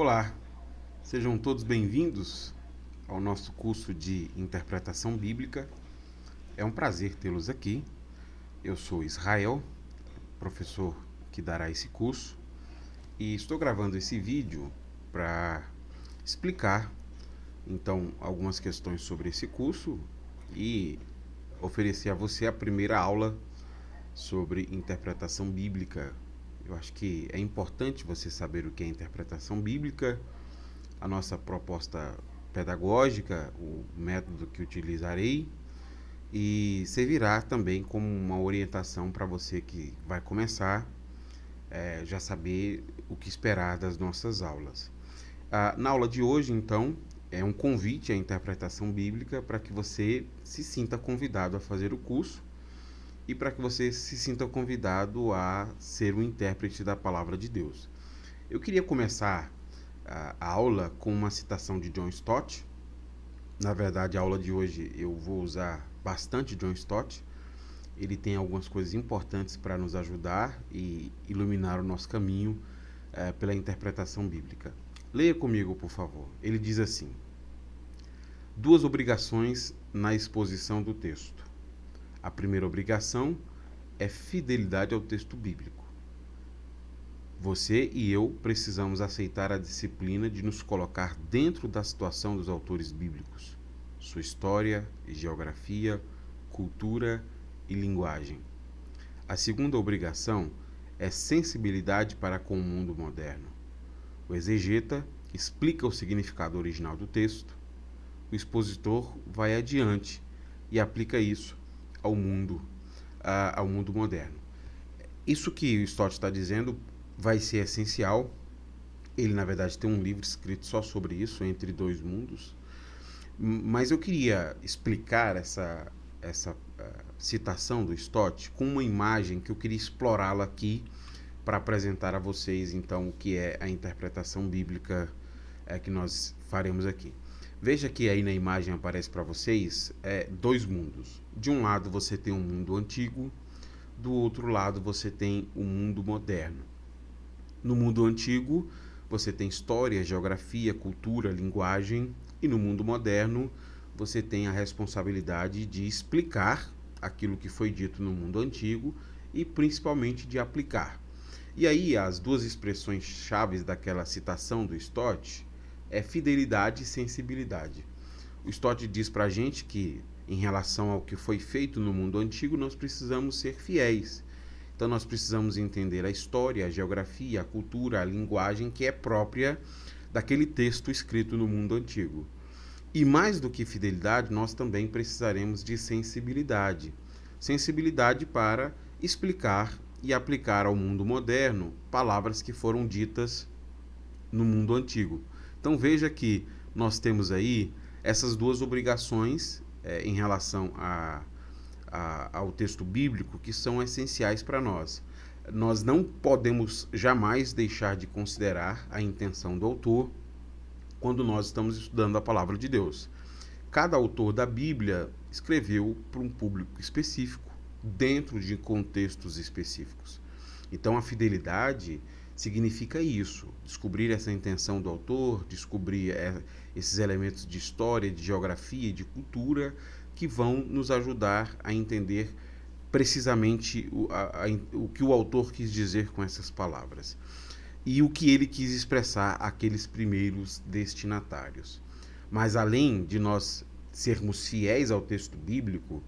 Olá, sejam todos bem-vindos ao nosso curso de Interpretação Bíblica. É um prazer tê-los aqui. Eu sou Israel, professor que dará esse curso, e estou gravando esse vídeo para explicar, então, algumas questões sobre esse curso e oferecer a você a primeira aula sobre interpretação bíblica. Eu acho que é importante você saber o que é interpretação bíblica, a nossa proposta pedagógica, o método que utilizarei, e servirá também como uma orientação para você que vai começar, já saber o que esperar das nossas aulas. Na aula de hoje, então, é um convite à interpretação bíblica para que você se sinta convidado a fazer o curso e para que você se sinta convidado a ser um intérprete da palavra de Deus. Eu queria começar a aula com uma citação de John Stott. Na verdade, a aula de hoje eu vou usar bastante John Stott. Ele tem algumas coisas importantes para nos ajudar e iluminar o nosso caminho pela interpretação bíblica. Leia comigo, por favor. Ele diz assim: duas obrigações na exposição do texto. A primeira obrigação é fidelidade ao texto bíblico. Você e eu precisamos aceitar a disciplina de nos colocar dentro da situação dos autores bíblicos, sua história e geografia, cultura e linguagem. A segunda obrigação é sensibilidade para com o mundo moderno. O exegeta explica o significado original do texto, o expositor vai adiante e aplica isso ao mundo moderno. Isso que o Stott está dizendo vai ser essencial. Ele, na verdade, tem um livro escrito só sobre isso, Entre Dois Mundos. Mas eu queria explicar essa citação do Stott com uma imagem que eu queria explorá-la aqui para apresentar a vocês, então, o que é a interpretação bíblica que nós faremos aqui. Veja que aí na imagem aparece para vocês dois mundos. De um lado você tem um mundo antigo, do outro lado você tem o mundo moderno. No mundo antigo, você tem história, geografia, cultura, linguagem, e no mundo moderno, você tem a responsabilidade de explicar aquilo que foi dito no mundo antigo e principalmente de aplicar. E aí, as duas expressões chaves daquela citação do Stott é fidelidade e sensibilidade. O Stott diz para a gente que, em relação ao que foi feito no mundo antigo, nós precisamos ser fiéis. Então nós precisamos entender a história, a geografia, a cultura, a linguagem que é própria daquele texto escrito no mundo antigo. E mais do que fidelidade, nós também precisaremos de sensibilidade. Sensibilidade para explicar e aplicar ao mundo moderno palavras que foram ditas no mundo antigo. Então veja que nós temos aí essas duas obrigações em relação ao texto bíblico que são essenciais para nós. Nós não podemos jamais deixar de considerar a intenção do autor quando nós estamos estudando a palavra de Deus. Cada autor da Bíblia escreveu para um público específico, dentro de contextos específicos. Então a fidelidade significa isso, descobrir essa intenção do autor, descobrir esses elementos de história, de geografia, de cultura que vão nos ajudar a entender precisamente o que o autor quis dizer com essas palavras e o que ele quis expressar àqueles primeiros destinatários. Mas além de nós sermos fiéis ao texto bíblico,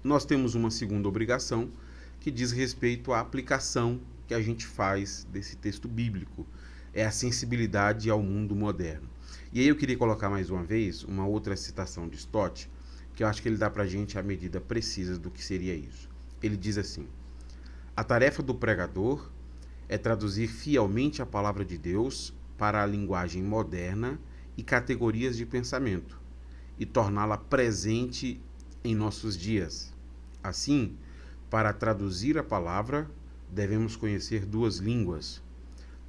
nós temos uma segunda obrigação que diz respeito à aplicação que a gente faz desse texto bíblico. É a sensibilidade ao mundo moderno. E aí eu queria colocar mais uma vez uma outra citação de Stott, que eu acho que ele dá para a gente a medida precisa do que seria isso. Ele diz assim: a tarefa do pregador é traduzir fielmente a palavra de Deus para a linguagem moderna e categorias de pensamento, e torná-la presente em nossos dias. Assim, para traduzir a palavra, devemos conhecer duas línguas.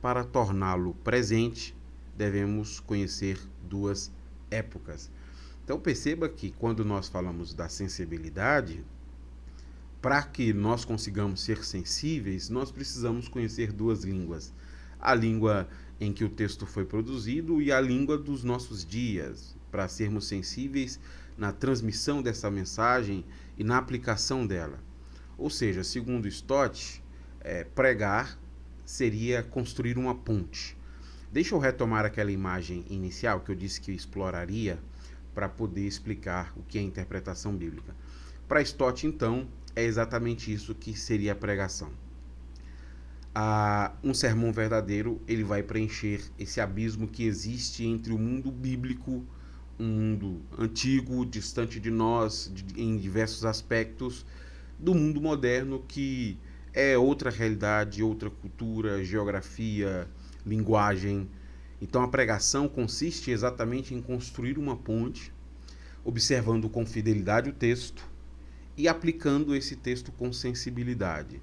Para torná-lo presente, devemos conhecer duas épocas. Então perceba que quando nós falamos da sensibilidade, para que nós consigamos ser sensíveis, nós precisamos conhecer duas línguas. A língua em que o texto foi produzido e a língua dos nossos dias, para sermos sensíveis na transmissão dessa mensagem e na aplicação dela. Ou seja, segundo Stott, pregar seria construir uma ponte. Deixa eu retomar aquela imagem inicial que eu disse que eu exploraria para poder explicar o que é interpretação bíblica. Para Stott, então, é exatamente isso que seria a pregação. Um sermão verdadeiro, ele vai preencher esse abismo que existe entre o mundo bíblico, um mundo antigo, distante de nós, em diversos aspectos, do mundo moderno, que é outra realidade, outra cultura, geografia, linguagem. Então a pregação consiste exatamente em construir uma ponte, observando com fidelidade o texto e aplicando esse texto com sensibilidade.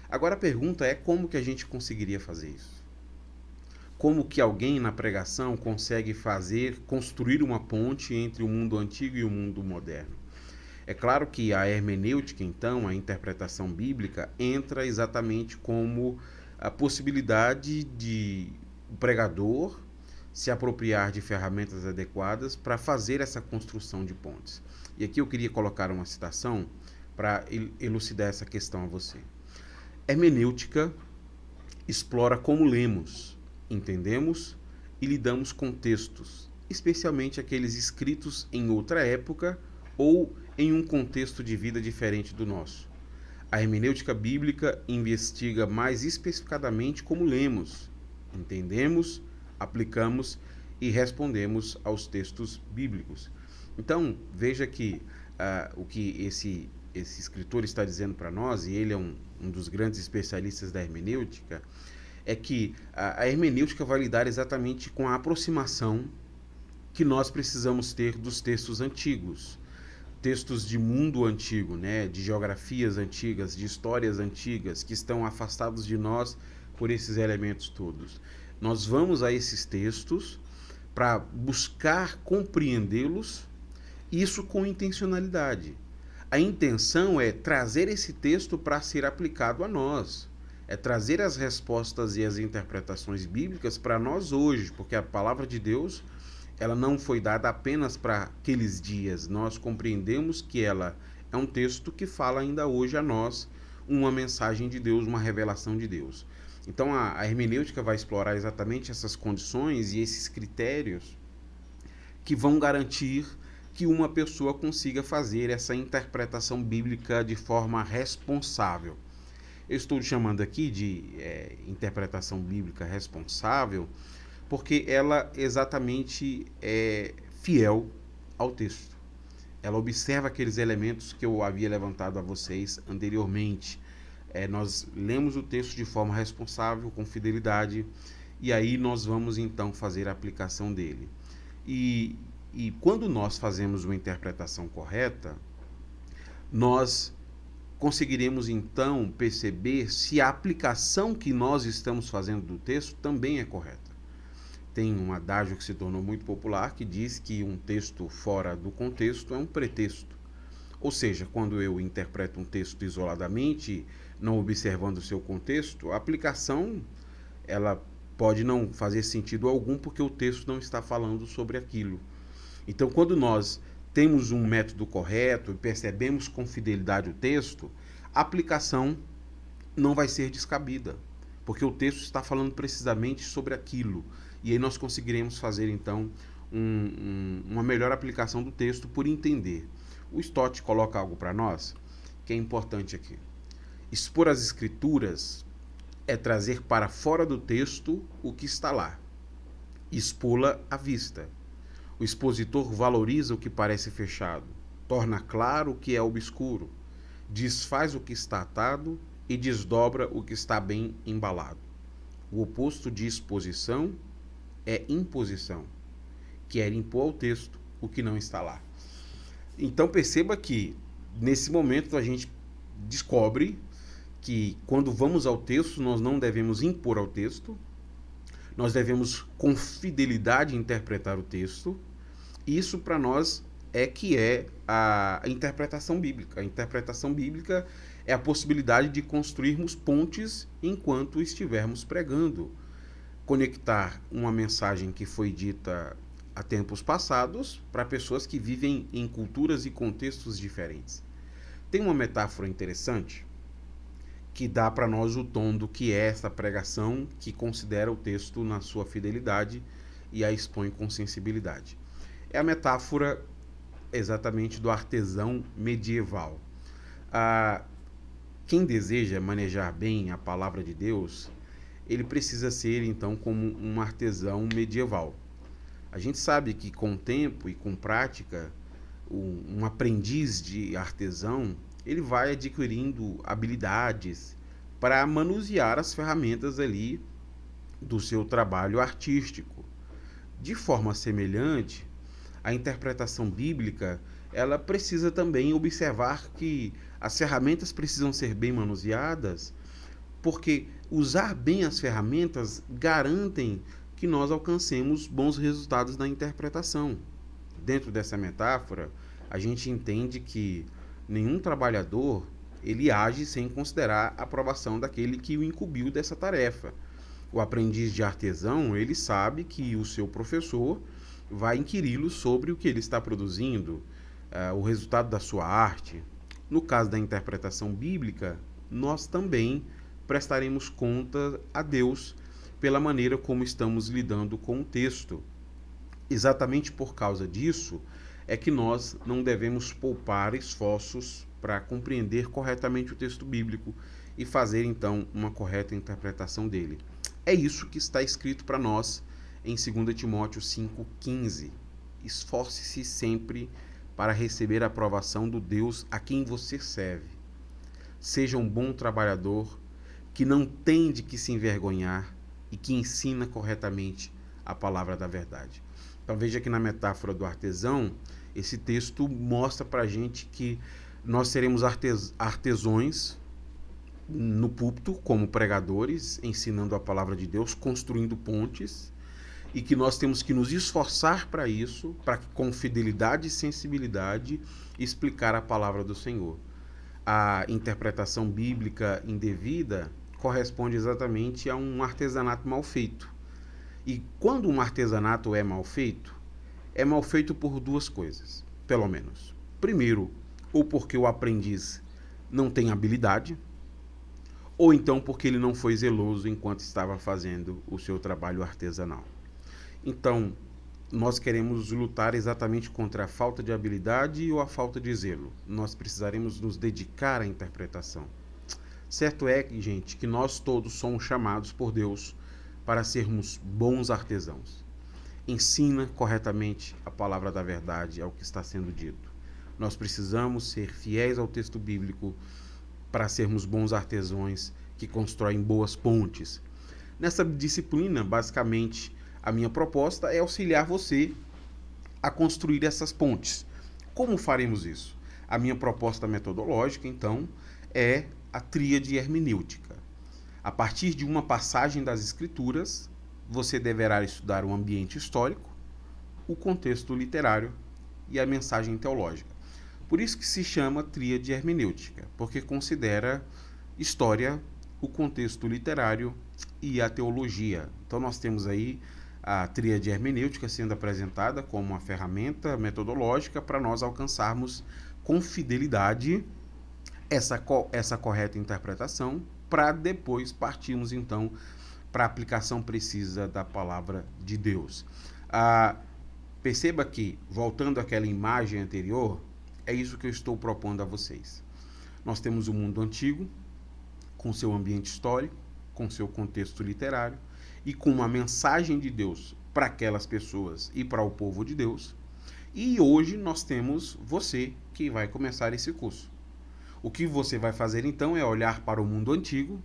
Agora a pergunta é como que a gente conseguiria fazer isso? Como que alguém na pregação consegue construir uma ponte entre o mundo antigo e o mundo moderno? É claro que a hermenêutica, então, a interpretação bíblica, entra exatamente como a possibilidade de o pregador se apropriar de ferramentas adequadas para fazer essa construção de pontes. E aqui eu queria colocar uma citação para elucidar essa questão a você. Hermenêutica explora como lemos, entendemos e lidamos com textos, especialmente aqueles escritos em outra época ou em um contexto de vida diferente do nosso. A hermenêutica bíblica investiga mais especificadamente como lemos, entendemos, aplicamos e respondemos aos textos bíblicos. Então, veja que o que esse escritor está dizendo para nós, e ele é um dos grandes especialistas da hermenêutica, é que a hermenêutica vai lidar exatamente com a aproximação que nós precisamos ter dos textos antigos, textos de mundo antigo, né, de geografias antigas, de histórias antigas, que estão afastados de nós por esses elementos todos. Nós vamos a esses textos para buscar compreendê-los, isso com intencionalidade. A intenção é trazer esse texto para ser aplicado a nós, é trazer as respostas e as interpretações bíblicas para nós hoje, porque a palavra de Deus, ela não foi dada apenas para aqueles dias. Nós compreendemos que ela é um texto que fala ainda hoje a nós uma mensagem de Deus, uma revelação de Deus. Então a hermenêutica vai explorar exatamente essas condições e esses critérios que vão garantir que uma pessoa consiga fazer essa interpretação bíblica de forma responsável. Eu estou chamando aqui de interpretação bíblica responsável porque ela exatamente é fiel ao texto. Ela observa aqueles elementos que eu havia levantado a vocês anteriormente. Nós lemos o texto de forma responsável, com fidelidade, e aí nós vamos então fazer a aplicação dele. E quando nós fazemos uma interpretação correta, nós conseguiremos então perceber se a aplicação que nós estamos fazendo do texto também é correta. Tem um adágio que se tornou muito popular que diz que um texto fora do contexto é um pretexto. Ou seja, quando eu interpreto um texto isoladamente, não observando o seu contexto, a aplicação ela pode não fazer sentido algum porque o texto não está falando sobre aquilo. Então, quando nós temos um método correto e percebemos com fidelidade o texto, a aplicação não vai ser descabida, porque o texto está falando precisamente sobre aquilo. E aí nós conseguiremos fazer, então, uma melhor aplicação do texto por entender. O Stott coloca algo para nós que é importante aqui. Expor as escrituras é trazer para fora do texto o que está lá, expô-la à vista. O expositor valoriza o que parece fechado, torna claro o que é obscuro, desfaz o que está atado e desdobra o que está bem embalado. O oposto de exposição é imposição, que é impor ao texto o que não está lá. Então perceba que nesse momento a gente descobre que quando vamos ao texto nós não devemos impor ao texto, nós devemos com fidelidade interpretar o texto. Isso para nós é a interpretação bíblica. A interpretação bíblica é a possibilidade de construirmos pontes enquanto estivermos pregando. conectar uma mensagem que foi dita há tempos passados para pessoas que vivem em culturas e contextos diferentes. Tem uma metáfora interessante que dá para nós o tom do que é essa pregação, que considera o texto na sua fidelidade e a expõe com sensibilidade. É a metáfora exatamente do artesão medieval. Quem deseja manejar bem a palavra de Deus, ele precisa ser então como um artesão medieval. A gente sabe que com o tempo e com prática, um aprendiz de artesão, ele vai adquirindo habilidades para manusear as ferramentas ali do seu trabalho artístico. De forma semelhante, a interpretação bíblica, ela precisa também observar que as ferramentas precisam ser bem manuseadas, porque usar bem as ferramentas garantem que nós alcancemos bons resultados na interpretação. Dentro dessa metáfora, a gente entende que nenhum trabalhador ele age sem considerar a aprovação daquele que o incumbiu dessa tarefa. O aprendiz de artesão, ele sabe que o seu professor vai inquiri-lo sobre o que ele está produzindo, o resultado da sua arte. No caso da interpretação bíblica, nós também prestaremos conta a Deus pela maneira como estamos lidando com o texto. Exatamente por causa disso é que nós não devemos poupar esforços para compreender corretamente o texto bíblico e fazer então uma correta interpretação dele. É isso que está escrito para nós em 2 Timóteo 5,15. Esforce-se sempre para receber a aprovação do Deus a quem você serve. Seja um bom trabalhador que não tem de que se envergonhar e que ensina corretamente a palavra da verdade. Então veja que na metáfora do artesão, esse texto mostra para a gente que nós seremos artesões no púlpito, como pregadores, ensinando a palavra de Deus, construindo pontes, e que nós temos que nos esforçar para isso, para que com fidelidade e sensibilidade explicar a palavra do Senhor. A interpretação bíblica indevida corresponde exatamente a um artesanato mal feito. E quando um artesanato é mal feito por duas coisas, pelo menos. Primeiro, ou porque o aprendiz não tem habilidade, ou então porque ele não foi zeloso enquanto estava fazendo o seu trabalho artesanal. Então, nós queremos lutar exatamente contra a falta de habilidade ou a falta de zelo. Nós precisaremos nos dedicar à interpretação. Certo é, gente, que nós todos somos chamados por Deus para sermos bons artesãos. Ensina corretamente a palavra da verdade ao que está sendo dito. Nós precisamos ser fiéis ao texto bíblico para sermos bons artesãos que constroem boas pontes. Nessa disciplina, basicamente, a minha proposta é auxiliar você a construir essas pontes. Como faremos isso? A minha proposta metodológica, então, é a tríade hermenêutica. A partir de uma passagem das Escrituras, você deverá estudar o ambiente histórico, o contexto literário e a mensagem teológica. Por isso que se chama tríade hermenêutica, porque considera história, o contexto literário e a teologia. Então nós temos aí a tríade hermenêutica sendo apresentada como uma ferramenta metodológica para nós alcançarmos com fidelidade essa correta interpretação, para depois partirmos então para a aplicação precisa da palavra de Deus. Perceba que, voltando àquela imagem anterior, é isso que eu estou propondo a vocês. Nós temos o mundo antigo, com seu ambiente histórico, com seu contexto literário, e com uma mensagem de Deus para aquelas pessoas e para o povo de Deus. E hoje nós temos você que vai começar esse curso. O que você vai fazer então é olhar para o mundo antigo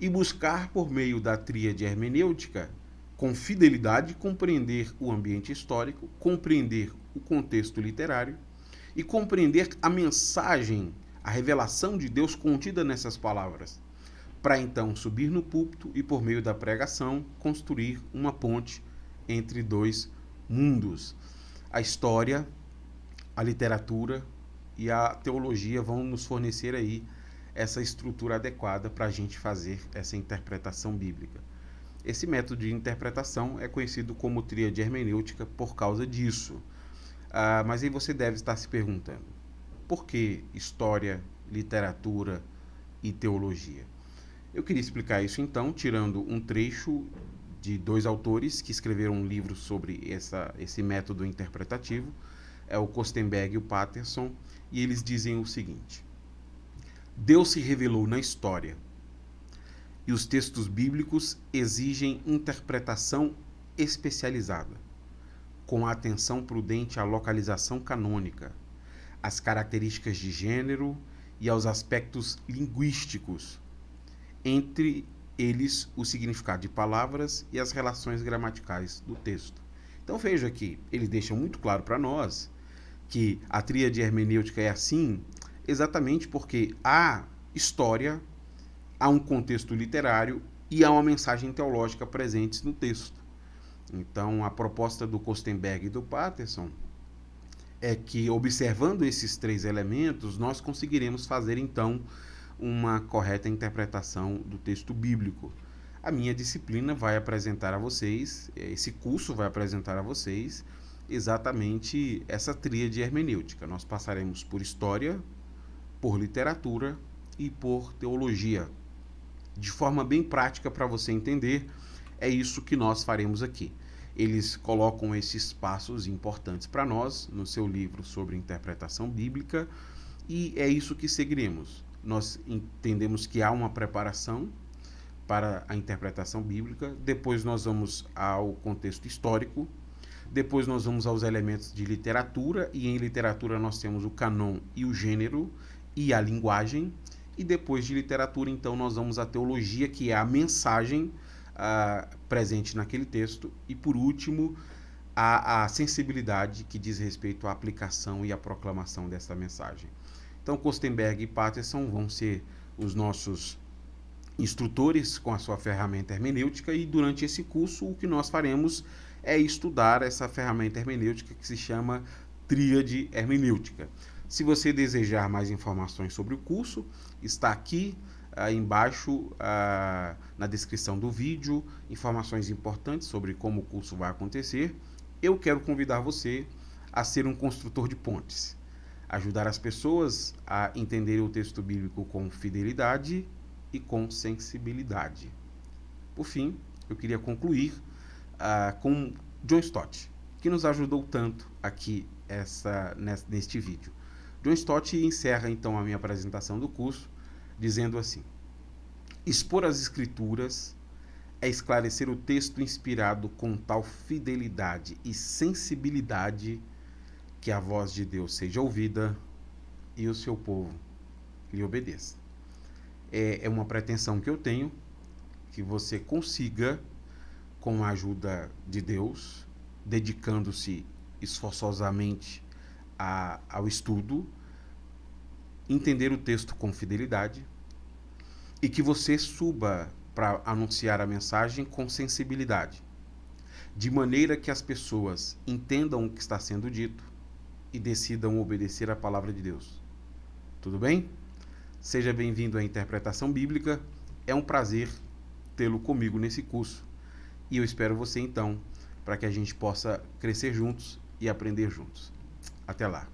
e buscar, por meio da tríade hermenêutica, com fidelidade, compreender o ambiente histórico, compreender o contexto literário e compreender a mensagem, a revelação de Deus contida nessas palavras, para então subir no púlpito e, por meio da pregação, construir uma ponte entre dois mundos. A história, a literatura e a teologia vão nos fornecer aí essa estrutura adequada para a gente fazer essa interpretação bíblica. Esse método de interpretação é conhecido como tríade hermenêutica por causa disso. Mas aí você deve estar se perguntando, por que história, literatura e teologia? Eu queria explicar isso então, tirando um trecho de dois autores que escreveram um livro sobre esse método interpretativo, é o Kostenberg e o Patterson, e eles dizem o seguinte: Deus se revelou na história, e os textos bíblicos exigem interpretação especializada, com a atenção prudente à localização canônica, às características de gênero e aos aspectos linguísticos, entre eles o significado de palavras e as relações gramaticais do texto. Então veja que eles deixam muito claro para nós que a tríade hermenêutica é assim exatamente porque há história, há um contexto literário e há uma mensagem teológica presentes no texto. Então, a proposta do Kostenberg e do Patterson é que, observando esses três elementos, nós conseguiremos fazer, então, uma correta interpretação do texto bíblico. A minha disciplina vai apresentar a vocês, esse curso vai apresentar a vocês, exatamente essa tríade hermenêutica. Nós passaremos por história, por literatura e por teologia. De forma bem prática para você entender, é isso que nós faremos aqui. Eles colocam esses passos importantes para nós no seu livro sobre interpretação bíblica e é isso que seguiremos. Nós entendemos que há uma preparação para a interpretação bíblica, depois nós vamos ao contexto histórico, depois nós vamos aos elementos de literatura, e em literatura nós temos o canon e o gênero e a linguagem, e depois de literatura, então, nós vamos à teologia, que é a mensagem presente naquele texto, e por último, a sensibilidade, que diz respeito à aplicação e à proclamação dessa mensagem. Então, Kostenberg e Patterson vão ser os nossos instrutores com a sua ferramenta hermenêutica, e durante esse curso o que nós faremos é estudar essa ferramenta hermenêutica que se chama tríade hermenêutica. Se você desejar mais informações sobre o curso, está aqui embaixo na descrição do vídeo, informações importantes sobre como o curso vai acontecer. Eu quero convidar você a ser um construtor de pontes, ajudar as pessoas a entenderem o texto bíblico com fidelidade e com sensibilidade. Por fim, eu queria concluir com John Stott, que nos ajudou tanto aqui neste vídeo. John Stott encerra então a minha apresentação do curso dizendo assim: expor as escrituras é esclarecer o texto inspirado com tal fidelidade e sensibilidade que a voz de Deus seja ouvida e o seu povo lhe obedeça. É uma pretensão que eu tenho, que você consiga, com a ajuda de Deus, dedicando-se esforçosamente ao estudo, entender o texto com fidelidade, e que você suba para anunciar a mensagem com sensibilidade, de maneira que as pessoas entendam o que está sendo dito e decidam obedecer à palavra de Deus. Tudo bem? Seja bem-vindo à interpretação bíblica. É um prazer tê-lo comigo nesse curso. E eu espero você então, para que a gente possa crescer juntos e aprender juntos. Até lá!